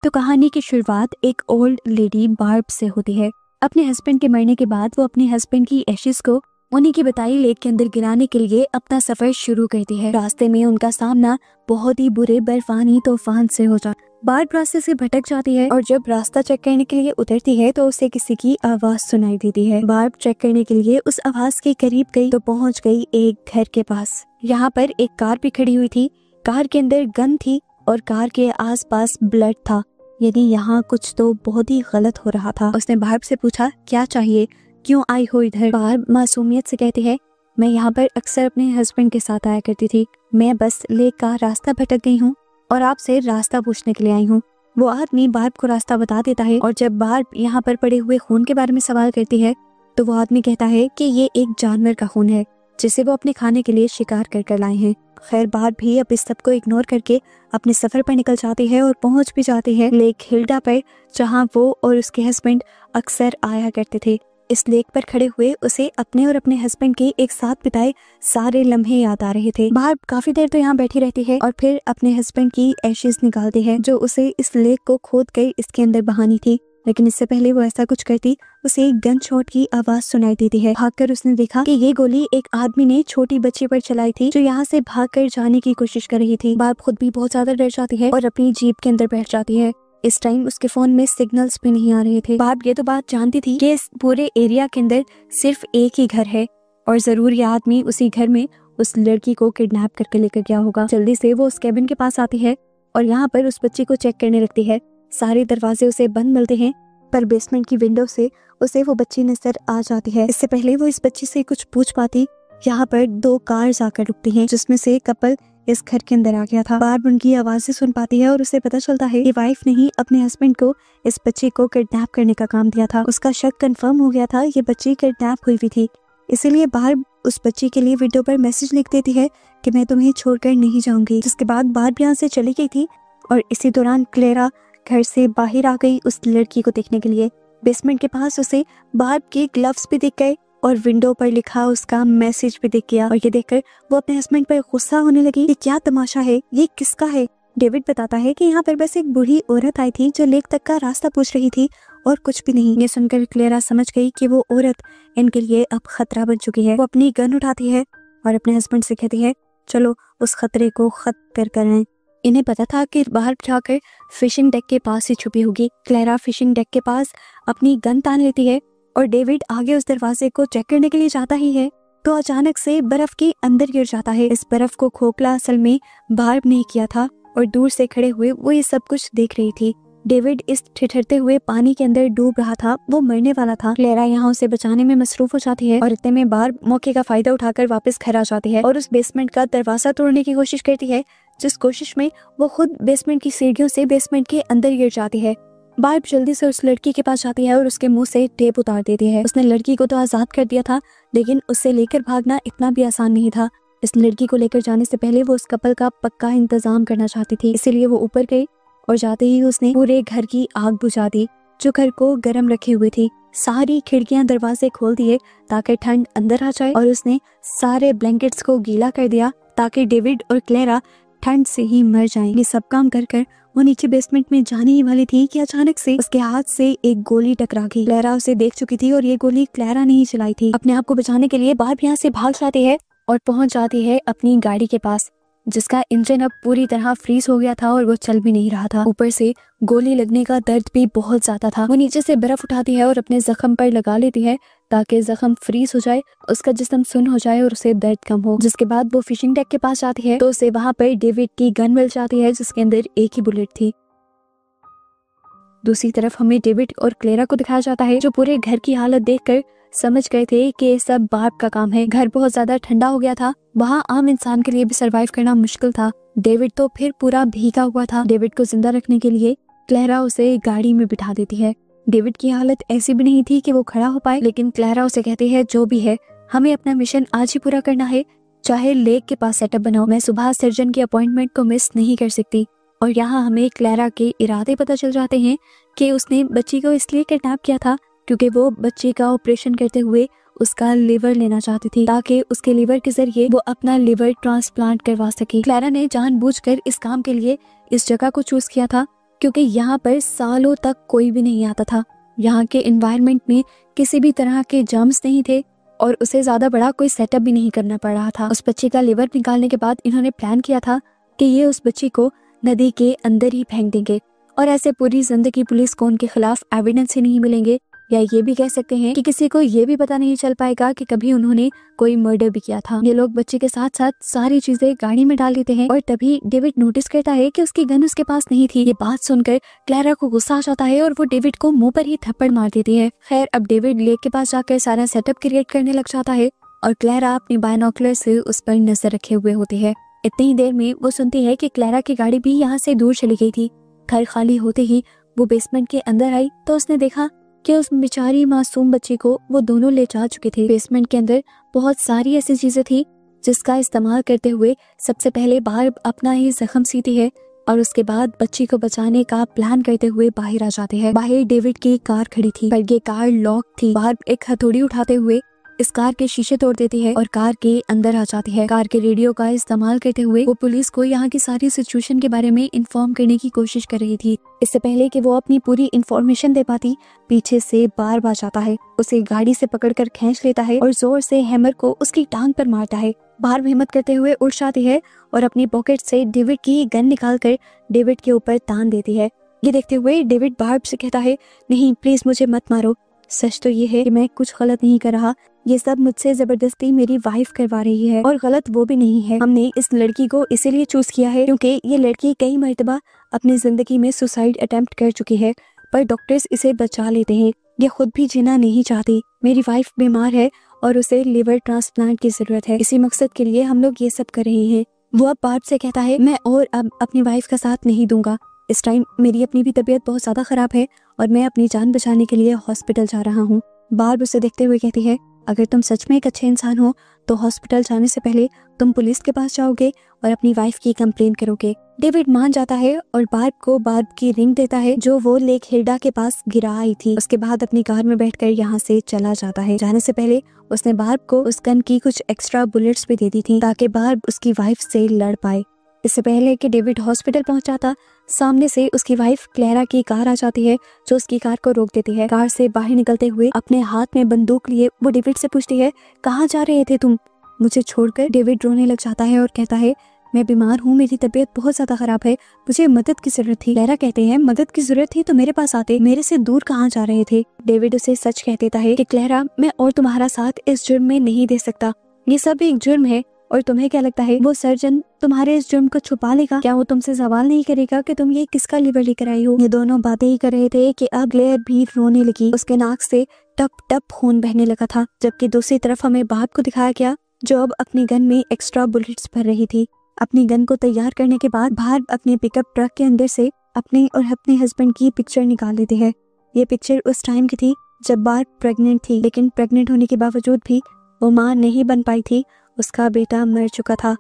तो कहानी की शुरुआत एक ओल्ड लेडी बार्ब से होती है। अपने हस्बैंड के मरने के बाद वो अपने हस्बैंड की एशेस को उन्हीं की बताई लेक के अंदर गिराने के लिए अपना सफर शुरू करती है। रास्ते में उनका सामना बहुत ही बुरे बर्फानी तूफान से हो जाता। बार्ब रास्ते से भटक जाती है और जब रास्ता चेक करने के लिए उतरती है तो उसे किसी की आवाज सुनाई देती है। बार्ब चेक करने के लिए उस आवाज के करीब गई तो पहुंच गई एक घर के पास। यहाँ पर एक कार भी खड़ी हुई थी। कार के अंदर गन थी और कार के आसपास ब्लड था, यानी यहाँ कुछ तो बहुत ही गलत हो रहा था। उसने बार्ब से पूछा, क्या चाहिए, क्यों आई हो इधर? बार्ब मासूमियत से कहती है, मैं यहाँ पर अक्सर अपने हस्बैंड के साथ आया करती थी। मैं बस लेक का रास्ता भटक गई हूँ और आपसे रास्ता पूछने के लिए आई हूँ। वो आदमी बार्ब को रास्ता बता देता है और जब बार्ब यहाँ पर पड़े हुए खून के बारे में सवाल करती है तो वो आदमी कहता है कि ये एक जानवर का खून है जिसे वो अपने खाने के लिए शिकार कर लाए हैं। खैर बार्ब भी अब इस सब को इग्नोर करके अपने सफर पर निकल जाती है और पहुंच भी जाती है लेक हिल्डा पर, जहां वो और उसके हस्बैंड अक्सर आया करते थे। इस लेक पर खड़े हुए उसे अपने और अपने हस्बैंड के एक साथ बिताए सारे लम्हे याद आ रहे थे। बार्ब काफी देर तो यहाँ बैठी रहती है और फिर अपने हस्बैंड की एशेस निकालती है जो उसे इस लेक को खोद कर इसके अंदर बहानी थी। लेकिन इससे पहले वो ऐसा कुछ करती उसे एक गन शॉट की आवाज सुनाई देती है। भागकर उसने देखा कि ये गोली एक आदमी ने छोटी बच्ची पर चलाई थी जो यहाँ से भागकर जाने की कोशिश कर रही थी। बार्ब खुद भी बहुत ज्यादा डर जाती है और अपनी जीप के अंदर बैठ जाती है। इस टाइम उसके फोन में सिग्नल्स भी नहीं आ रहे थे। बार्ब ये तो बात जानती थी कि इस पूरे एरिया के अंदर सिर्फ एक ही घर है और जरूर ये आदमी उसी घर में उस लड़की को किडनैप करके लेकर गया होगा। जल्दी से वो उस कैबिन के पास आती है और यहाँ पर उस बच्ची को चेक करने लगती है। सारे दरवाजे उसे बंद मिलते हैं पर बेसमेंट की विंडो से उसे वो बच्ची नजर आ जाती है। इससे पहले वो इस बच्ची से कुछ पूछ पाती, यहाँ पर 2 कार्स आकर रुकती हैं जिसमें से कपल इस घर के अंदर आ गया था। बार्ब उनकी आवाजें सुन पाती है और उसे पता चलता है कि वाइफ ने ही अपने हस्बैंड को इस बच्ची को किडनैप करने का काम दिया था। उसका शक कंफर्म हो गया था, ये बच्ची किडनैप हुई थी। इसीलिए बार्ब उस बच्ची के लिए विंडो पर मैसेज लिख देती है कि मैं तुम्हें छोड़कर नहीं जाऊंगी। जिसके बाद बार्ब यहाँ से चली गई थी और इसी दौरान क्लेरा घर से बाहर आ गई उस लड़की को देखने के लिए। बेसमेंट के पास उसे बार्ब के ग्लव्स भी दिख गए और विंडो पर लिखा उसका मैसेज भी दिख गया और ये देखकर वो अपने हस्बैंड पर गुस्सा होने लगी कि क्या तमाशा है, ये किसका है? डेविड बताता है कि यहाँ पर बस एक बूढ़ी औरत आई थी जो लेक तक का रास्ता पूछ रही थी और कुछ भी नहीं। ये सुनकर क्लेरा समझ गई कि वो औरत इनके लिए अब खतरा बन चुकी है। वो अपनी गन उठाती है और अपने हस्बैंड से कहती है, चलो उस खतरे को खत्म करें। इन्हें पता था कि बाहर जाकर फिशिंग डेक के पास ही छुपी होगी। क्लेरा फिशिंग डेक के पास अपनी गन तान लेती है और डेविड आगे उस दरवाजे को चेक करने के लिए जाता ही है तो अचानक से बर्फ के अंदर गिर जाता है। इस बर्फ को खोखला असल में बार्ब ने किया था और दूर से खड़े हुए वो ये सब कुछ देख रही थी। डेविड इस ठिठुरते हुए पानी के अंदर डूब रहा था, वो मरने वाला था। क्लेरा यहाँ उसे बचाने में मसरूफ हो जाती है और इतने में बार्ब मौके का फायदा उठाकर वापस घर आ जाती है और उस बेसमेंट का दरवाजा तोड़ने की कोशिश करती है, जिस कोशिश में वो खुद बेसमेंट की सीढ़ियों से बेसमेंट के अंदर गिर जाती है। बार्ब जल्दी से उस लड़की के पास जाती है और उसके मुंह से टेप उतार देती है। उसने लड़की को तो आजाद कर दिया था लेकिन उससे लेकर भागना इतना भी आसान नहीं था। इस लड़की को लेकर जाने से पहले वो उस कपल का पक्का इंतजाम करना चाहती थी, इसीलिए वो ऊपर गई और जाते ही उसने पूरे घर की आग बुझा दी जो घर को गर्म रखे हुए थी। सारी खिड़कियां दरवाजे खोल दिए ताकि ठंड अंदर आ जाए और उसने सारे ब्लैंकेट्स को गीला कर दिया ताकि डेविड और क्लेरा ठंड से ही मर जाएं। ये सब काम कर कर वो नीचे बेसमेंट में जाने ही वाली थी कि अचानक से उसके हाथ से एक गोली टकरा गई। क्लेरा उसे देख चुकी थी और ये गोली क्लेरा ने ही चलाई थी। अपने आप को बचाने के लिए बार्ब यहाँ से भाग जाती है और पहुंच जाती है अपनी गाड़ी के पास जिसका इंजन अब पूरी तरह फ्रीज हो गया था और वो चल भी नहीं रहा था। ऊपर से गोली लगने का दर्द भी बहुत ज्यादा था। वो नीचे से बर्फ उठाती है और अपने जख्म पर लगा लेती है ताकि जख्म फ्रीज हो जाए, उसका जिस्म सुन्न हो जाए और उसे दर्द कम हो। जिसके बाद वो फिशिंग डेक के पास जाती है तो उसे वहाँ पर डेविड की गन मिल जाती है जिसके अंदर एक ही बुलेट थी। दूसरी तरफ हमें डेविड और क्लेरा को दिखाया जाता है जो पूरे घर की हालत देखकर समझ गए थे कि ये सब बार्ब का काम है। घर बहुत ज्यादा ठंडा हो गया था, वहाँ आम इंसान के लिए भी सरवाइव करना मुश्किल था। डेविड तो फिर पूरा भीगा हुआ था। डेविड को जिंदा रखने के लिए क्लेरा उसे गाड़ी में बिठा देती है। डेविड की हालत ऐसी भी नहीं थी कि वो खड़ा हो पाए, लेकिन क्लेरा उसे कहती है, जो भी है हमें अपना मिशन आज ही पूरा करना है, चाहे लेक के पास सेटअप बनाओ। मैं सुबह सर्जन की अपॉइंटमेंट को मिस नहीं कर सकती। और यहाँ हमें क्लेरा के इरादे पता चल जाते हैं कि उसने बच्ची को इसलिए किडनैप किया था क्योंकि वो बच्ची का ऑपरेशन करते हुए उसका लिवर लेना चाहती थी ताकि उसके लिवर के जरिए वो अपना लिवर ट्रांसप्लांट करवा सके। क्लेरा ने जानबूझकर इस काम के लिए इस जगह को चूज किया था क्योंकि यहाँ पर सालों तक कोई भी नहीं आता था। यहाँ के एनवायरनमेंट में किसी भी तरह के जर्म्स नहीं थे और उसे ज्यादा बड़ा कोई सेटअप भी नहीं करना पड़ रहा था। उस बच्चे का लिवर निकालने के बाद इन्होंने प्लान किया था कि ये उस बच्ची को नदी के अंदर ही फेंक देंगे और ऐसे पूरी जिंदगी पुलिस को उनके खिलाफ एविडेंस ही नहीं मिलेंगे, या ये भी कह सकते हैं कि किसी को ये भी पता नहीं चल पाएगा कि कभी उन्होंने कोई मर्डर भी किया था। ये लोग बच्चे के साथ साथ सारी चीजें गाड़ी में डाल देते हैं और तभी डेविड नोटिस करता है कि उसकी गन उसके पास नहीं थी। ये बात सुनकर क्लैरा को गुस्सा आ जाता है और वो डेविड को मुंह पर ही थप्पड़ मार देती है। खैर, अब डेविड लेक के पास जाकर सारा सेटअप क्रिएट करने लग जाता है और क्लैरा अपनी बायनोकुलर से उस पर नजर रखे हुए होती है। इतनी ही देर में वो सुनती है कि क्लैरा की गाड़ी भी यहाँ से दूर चली गई थी। घर खाली होते ही वो बेसमेंट के अंदर आई तो उसने देखा कि उस बेचारी मासूम बच्ची को वो दोनों ले जा चुके थे। बेसमेंट के अंदर बहुत सारी ऐसी चीजें थी जिसका इस्तेमाल करते हुए सबसे पहले बार्ब अपना ही जख्म सीती है और उसके बाद बच्ची को बचाने का प्लान करते हुए बाहर आ जाते हैं। बाहर डेविड की कार खड़ी थी पर ये कार लॉक थी। बार्ब एक हथौड़ी उठाते हुए इस कार के शीशे तोड़ देती है और कार के अंदर आ जाती है। कार के रेडियो का इस्तेमाल करते हुए वो पुलिस को यहाँ की सारी सिचुएशन के बारे में इन्फॉर्म करने की कोशिश कर रही थी। इससे पहले कि वो अपनी पूरी इन्फॉर्मेशन दे पाती, पीछे से बार्ब आ जाता है, उसे गाड़ी से पकड़कर खींच लेता है और जोर से हैमर को उसकी टांग पर मारता है। बार्ब हिम्मत करते हुए उठ जाती है और अपनी पॉकेट से डेविड की गन निकालकर डेविड के ऊपर तान देती है। ये देखते हुए डेविड बार्ब से कहता है, नहीं प्लीज मुझे मत मारो, सच तो ये है कि मैं कुछ गलत नहीं कर रहा, ये सब मुझसे जबरदस्ती मेरी वाइफ करवा रही है और गलत वो भी नहीं है। हमने इस लड़की को इसीलिए चूज किया है क्योंकि ये लड़की कई मर्तबा अपनी जिंदगी में सुसाइड अटेम्प्ट कर चुकी है पर डॉक्टर्स इसे बचा लेते हैं। ये खुद भी जीना नहीं चाहती। मेरी वाइफ बीमार है और उसे लिवर ट्रांसप्लांट की जरूरत है, इसी मकसद के लिए हम लोग ये सब कर रहे हैं। वो अब बार्ब से कहता है, मैं और अब अपनी वाइफ का साथ नहीं दूंगा। इस टाइम मेरी अपनी भी तबीयत बहुत ज्यादा खराब है और मैं अपनी जान बचाने के लिए हॉस्पिटल जा रहा हूँ। बार्ब उसे देखते हुए कहती है, अगर तुम सच में एक अच्छे इंसान हो तो हॉस्पिटल जाने से पहले तुम पुलिस के पास जाओगे और अपनी वाइफ की कंप्लेन करोगे। डेविड मान जाता है और बार्ब को बार्ब की रिंग देता है जो वो लेक हिल्डा के पास गिरा आई थी। उसके बाद अपनी कार में बैठकर यहाँ से चला जाता है। जाने से पहले उसने बार्ब को उस गन की कुछ एक्स्ट्रा बुलेट्स भी दे दी थी ताकि बार्ब उसकी वाइफ से लड़ पाए। इससे पहले कि डेविड हॉस्पिटल पहुंच जाता, सामने से उसकी वाइफ क्लैरा की कार आ जाती है जो उसकी कार को रोक देती है। कार से बाहर निकलते हुए अपने हाथ में बंदूक लिए वो डेविड से पूछती है, कहाँ जा रहे थे तुम मुझे छोड़कर? डेविड रोने लग जाता है और कहता है, मैं बीमार हूँ, मेरी तबीयत बहुत ज्यादा खराब है, मुझे मदद की जरूरत थी। क्लैरा कहते हैं, मदद की जरूरत थी तो मेरे पास आते, मेरे से दूर कहाँ जा रहे थे? डेविड उसे सच कह देता है कि क्लैरा, मैं और तुम्हारा साथ इस जुर्म में नहीं दे सकता, ये सब एक जुर्म है। और तुम्हें क्या लगता है वो सर्जन तुम्हारे इस जुर्म को छुपा लेगा? क्या वो तुमसे सवाल नहीं करेगा कि तुम ये किसका लिवर लेकर आई हो? ये दोनों बातें ही कर रहे थे कि अब क्लेयर भी रोने लगी। उसके नाक से टप टप खून बहने लगा था, जबकि दूसरी तरफ हमें बार्ब को दिखाया गया जो अब अपनी गन में एक्स्ट्रा बुलेट्स भर रही थी। अपनी गन को तैयार करने के बाद बार्ब अपने पिकअप ट्रक के अंदर से अपने और अपने हस्बैंड की पिक्चर निकाल लेती है। ये पिक्चर उस टाइम की थी जब बार्ब प्रेग्नेंट थी, लेकिन प्रेग्नेंट होने के बावजूद भी वो माँ नहीं बन पाई थी, उसका बेटा मर चुका था।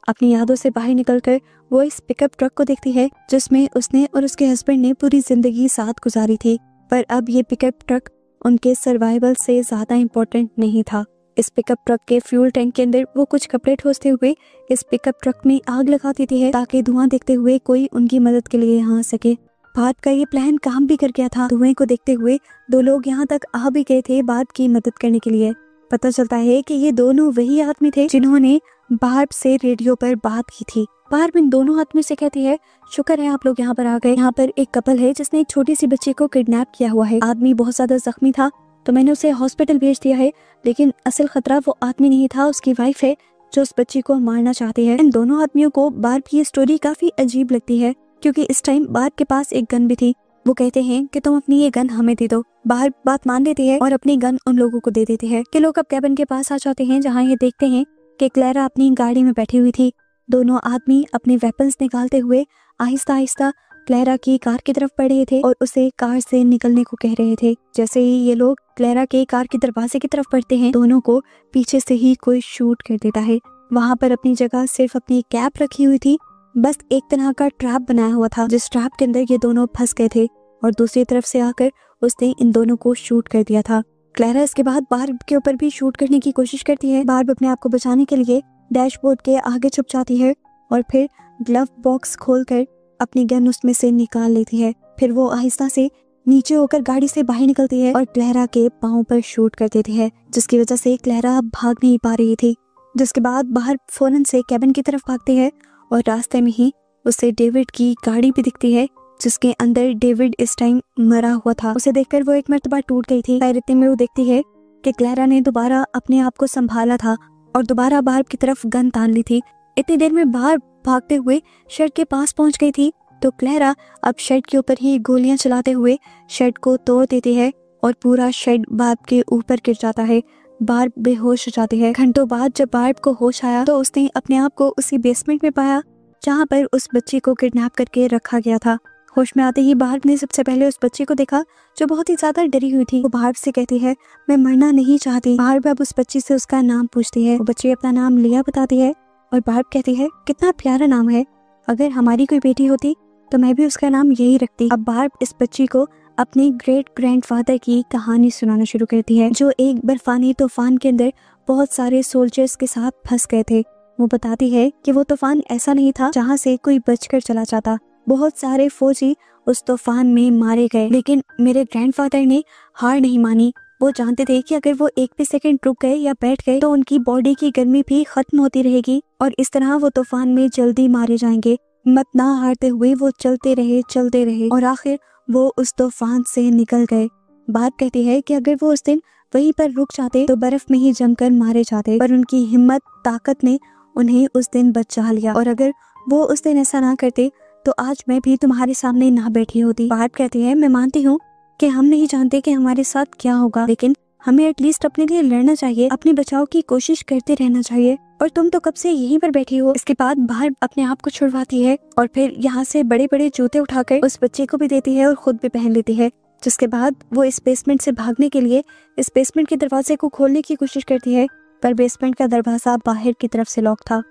अपनी यादों से बाहर निकलकर वो इस पिकअप ट्रक को देखती है जिसमें उसने और उसके हस्बैंड ने पूरी जिंदगी साथ गुजारी थी, पर अब ये पिकअप ट्रक उनके सर्वाइवल से ज्यादा इम्पोर्टेंट नहीं था। इस पिकअप ट्रक के फ्यूल टैंक के अंदर वो कुछ कपड़े ठोसते हुए इस पिकअप ट्रक में आग लगा देती है ताकि धुआं देखते हुए कोई उनकी मदद के लिए यहाँ आ सके। बार्ब का ये प्लान काम भी कर गया था। धुएं को देखते हुए दो लोग यहाँ तक आ भी गए थे बार्ब की मदद करने के लिए। पता चलता है कि ये दोनों वही आदमी थे जिन्होंने बार्ब से रेडियो पर बात की थी। बार्ब इन दोनों आदमी से कहती है, शुक्र है आप लोग यहाँ पर आ गए। यहाँ पर एक कपल है जिसने एक छोटी सी बच्ची को किडनैप किया हुआ है। आदमी बहुत ज्यादा जख्मी था तो मैंने उसे हॉस्पिटल भेज दिया है, लेकिन असल खतरा वो आदमी नहीं था, उसकी वाइफ है जो उस बच्ची को मारना चाहती है। इन दोनों आदमियों को बार्ब की स्टोरी काफी अजीब लगती है क्योंकि इस टाइम बार्ब के पास एक गन भी थी। वो कहते हैं कि तुम अपनी ये गन हमें दे दो। बार्ब बात मान लेती है और अपनी गन उन लोगों को दे देती है। कि लोग अब कैबिन के पास आ जाते हैं जहाँ ये देखते हैं कि क्लैरा अपनी गाड़ी में बैठी हुई थी। दोनों आदमी अपने वेपन्स निकालते हुए आहिस्ता आहिस्ता क्लैरा की कार की तरफ बढ़ रहे थे और उसे कार से निकलने को कह रहे थे। जैसे ही ये लोग क्लैरा के कार के दरवाजे की तरफ बढ़ते हैं, दोनों को पीछे से ही कोई शूट कर देता है। वहाँ पर अपनी जगह सिर्फ अपनी कैप रखी हुई थी, बस एक तरह का ट्रैप बनाया हुआ था जिस ट्रैप के अंदर ये दोनों फंस गए थे और दूसरी तरफ से आकर उसने इन दोनों को शूट कर दिया था। क्लैरा इसके बाद बार्ब के ऊपर भी शूट करने की कोशिश करती है। बार्ब अपने आप को बचाने के लिए डैशबोर्ड के आगे छुप जाती है और फिर ग्लव बॉक्स खोलकर अपनी गन उसमें से निकाल लेती है। फिर वो आहिस्ता से नीचे होकर गाड़ी से बाहर निकलती है और क्लेरा के पाँव पर शूट कर देती है, जिसकी वजह से क्लेरा भाग नहीं पा रही थी। जिसके बाद बाहर फौरन से कैबिन की तरफ भागती है और रास्ते में ही उसे डेविड की गाड़ी भी दिखती है, जिसके अंदर डेविड इस टाइम मरा हुआ था। उसे देखकर वो एक मर्तबा टूट गई थी। खैर इतने में वो देखती है कि क्लेरा ने दोबारा अपने आप को संभाला था और दोबारा बार्ब की तरफ गन तान ली थी। इतनी देर में बार्ब भागते हुए शेड के पास पहुंच गई थी, तो क्लेरा अब शेड के ऊपर ही गोलियां चलाते हुए शेड को तोड़ देती है और पूरा शेड बार्ब के ऊपर गिर जाता है। बार्ब बेहोश हो जाती है। घंटों बाद जब बार्ब को होश आया तो उसने अपने आप को उसी बेसमेंट में पाया जहाँ पर उस बच्ची को किडनैप करके रखा गया था। होश में आते ही बार्ब ने सबसे पहले उस बच्ची को देखा जो बहुत ही ज्यादा डरी हुई थी। वो बार्ब से कहती है मैं मरना नहीं चाहती। बार्ब अब उस बच्ची से उसका नाम पूछती है। वो बच्ची अपना नाम लिया बताती है और बार्ब कहती है कितना प्यारा नाम है, अगर हमारी कोई बेटी होती तो मैं भी उसका नाम यही रखती। अब बार्ब इस बच्ची को अपने ग्रेट ग्रैंडफादर की कहानी सुनाना शुरू करती है, जो एक बर्फानी तूफान के अंदर बहुत सारे सोल्जर्स के साथ फंस गए थे। वो बताती है कि वो तूफान ऐसा नहीं था जहाँ से कोई बचकर चला जाता। बहुत सारे फौजी उस तूफान में मारे गए, लेकिन मेरे ग्रैंडफादर ने हार नहीं मानी। वो जानते थे कि अगर वो एक भी सेकंड रुक गए या बैठ गए तो उनकी बॉडी की गर्मी भी खत्म होती रहेगी और इस तरह वो तूफान में जल्दी मारे जाएंगे। हिम्मत ना हारते हुए वो चलते रहे और आखिर वो उस तूफान से निकल गए। बात कहती है कि अगर वो उस दिन वहीं पर रुक जाते तो बर्फ में ही जमकर मारे जाते, पर उनकी हिम्मत ताकत ने उन्हें उस दिन बचा लिया और अगर वो उस दिन ऐसा ना करते तो आज मैं भी तुम्हारे सामने ना बैठी होती। बात कहती है मैं मानती हूँ कि हम नहीं जानते कि हमारे साथ क्या होगा, लेकिन हमें एटलीस्ट अपने लिए लड़ना चाहिए, अपने बचाव की कोशिश करते रहना चाहिए। और तुम तो कब से यहीं पर बैठी हो। इसके बाद बाहर अपने आप को छुड़वाती है और फिर यहाँ से बड़े बड़े जूते उठाकर उस बच्चे को भी देती है और खुद भी पहन लेती है। जिसके बाद वो इस बेसमेंट से भागने के लिए इस बेसमेंट के दरवाजे को खोलने की कोशिश करती है, पर बेसमेंट का दरवाजा बाहर की तरफ से लॉक था।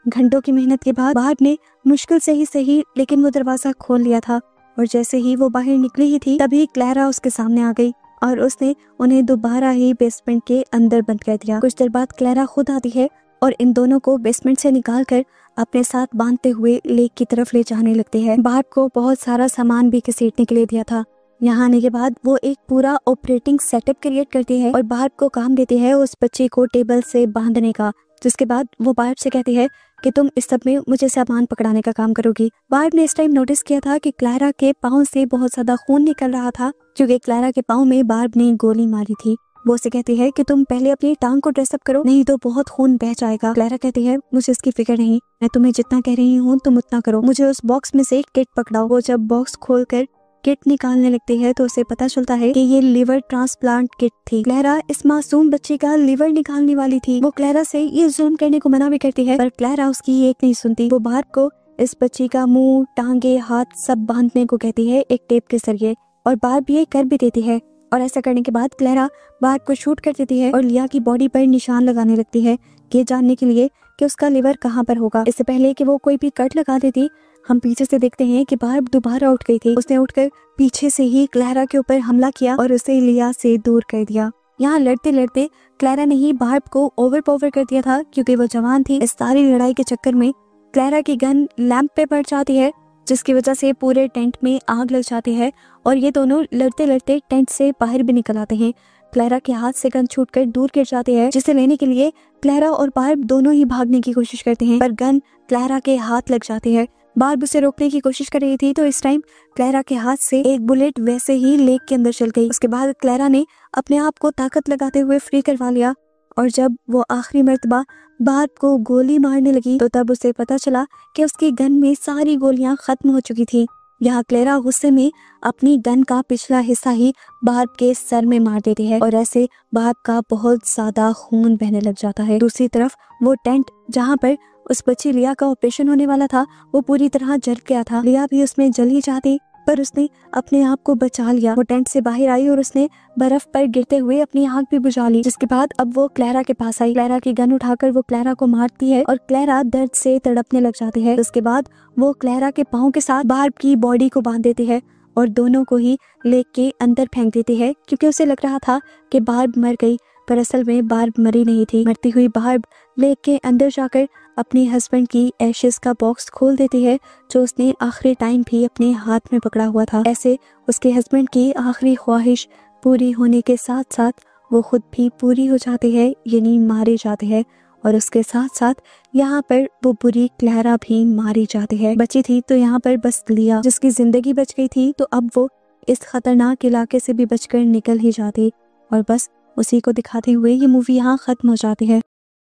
घंटों की मेहनत के बाद बार्ब ने मुश्किल से ही सही लेकिन वो दरवाजा खोल लिया था और जैसे ही वो बाहर निकली ही थी तभी क्लेरा उसके सामने आ गई और उसने उन्हें दोबारा ही बेसमेंट के अंदर बंद कर दिया। कुछ देर बाद क्लेरा खुद आती है और इन दोनों को बेसमेंट से निकालकर अपने साथ बांधते हुए लेक की तरफ ले जाने लगते हैं। बार्ब को बहुत सारा सामान भी घसीटने के लिए दिया था। यहाँ आने के बाद वो एक पूरा ऑपरेटिंग सेटअप क्रिएट करती है और बार्ब को काम देती है उस बच्चे को टेबल से बांधने का। जिसके बाद वो बार्ब से कहती है कि तुम इस सब में मुझे सामान पकड़ाने का काम करोगी। बार्ब ने इस टाइम नोटिस किया था कि क्लेरा के पाँव से बहुत ज्यादा खून निकल रहा था, क्योंकि क्लेरा के पाँव में बार्ब ने गोली मारी थी। वो उसे कहती है कि तुम पहले अपनी टांग को ड्रेसअप करो, नहीं तो बहुत खून बह जाएगा। क्लेरा कहती है मुझे इसकी फिक्र नहीं, मैं तुम्हें जितना कह रही हूँ तुम उतना करो, मुझे उस बॉक्स में से किट पकड़ाओ। वो जब बॉक्स खोलकर किट निकालने लगती है तो उसे पता चलता है कि ये लिवर ट्रांसप्लांट किट थी। क्लेरा इस मासूम बच्चे का लिवर निकालने वाली थी। वो क्लेरा से ये जुल्म करने को मना भी करती है, पर क्लेरा उसकी एक नहीं सुनती। वो बार्ब को इस बच्ची का मुंह, टांगे, हाथ सब बांधने को कहती है एक टेप के जरिए और बार्ब ये कर भी देती है। और ऐसा करने के बाद क्लेरा बार्ब को शूट कर देती है और लिया की बॉडी पर निशान लगाने लगती है, ये जानने के लिए कि उसका लिवर कहाँ पर होगा। इससे पहले कि वो कोई भी कट लगा देती, हम पीछे से देखते हैं कि बार्ब दोबारा उठ गई थी। उसने उठकर पीछे से ही क्लेरा के ऊपर हमला किया और उसे लिया से दूर कर दिया। यहाँ लड़ते लड़ते क्लेरा ने ही बार्ब को ओवरपावर कर दिया था, क्योंकि वो जवान थी। इस सारी लड़ाई के चक्कर में क्लेरा की गन लैंप पे पड़ जाती है, जिसकी वजह से पूरे टेंट में आग लग जाती है और ये दोनों लड़ते लड़ते टेंट से बाहर भी निकल आते हैं। क्लेरा के हाथ से गन छूटकर दूर गिर जाती है, जिसे लेने के लिए क्लेरा और बार्ब दोनों ही भागने की कोशिश करते हैं, पर गन क्लेरा के हाथ लग जाती है। बार्ब उसे रोकने की कोशिश कर रही थी तो इस टाइम क्लेरा के हाथ से एक बुलेट वैसे ही लेक के अंदर चल गई। उसके बाद क्लेरा ने अपने आप को ताकत लगाते हुए फ्री करवा लिया और जब वो आखिरी मर्तबा बार्ब को गोली मारने लगी तो तब उसे पता चला कि उसकी गन में सारी गोलियां खत्म हो चुकी थी। यहाँ क्लेरा गुस्से में अपनी गन का पिछला हिस्सा ही बार्ब के सर में मार देती है और ऐसे बार्ब का बहुत ज्यादा खून बहने लग जाता है। दूसरी तरफ वो टेंट जहाँ पर उस बच्ची लिया का ऑपरेशन होने वाला था वो पूरी तरह जल गया था। लिया भी उसमें जल ही जाती, पर उसने अपने आप को बचा लिया। वो टेंट से बाहर आई और उसने बर्फ पर गिरते हुए अपनी आग भी बुझा ली। जिसके बाद अब वो क्लेरा के पास आई। क्लेरा की गन उठाकर वो क्लेरा को मारती है और क्लेरा दर्द से तड़पने लग जाती है। उसके बाद वो क्लेरा के पाँव के साथ बार्ब की बॉडी को बांध देती है और दोनों को ही लेक के अंदर फेंक देती है, क्योंकि उसे लग रहा था कि बार्ब मर गई, पर असल में बार्ब मरी नहीं थी। मरती हुई बार्ब लेक के अंदर जाकर अपने हस्बैंड की एशेस का बॉक्स खोल देती है जो उसने आखिरी टाइम भी अपने हाथ में पकड़ा हुआ था। ऐसे उसके हस्बैंड की आखिरी ख्वाहिश पूरी होने के साथ साथ वो खुद भी पूरी हो जाती है, यानी मारे जाते हैं। और उसके साथ साथ यहाँ पर वो बुरी क्लैरा भी मारी जाती है। बची थी तो यहाँ पर बस लिया, जिसकी जिंदगी बच गई थी, तो अब वो इस खतरनाक इलाके से भी बचकर निकल ही जाती। और बस उसी को दिखाते हुए ये मूवी यहाँ खत्म हो जाती है।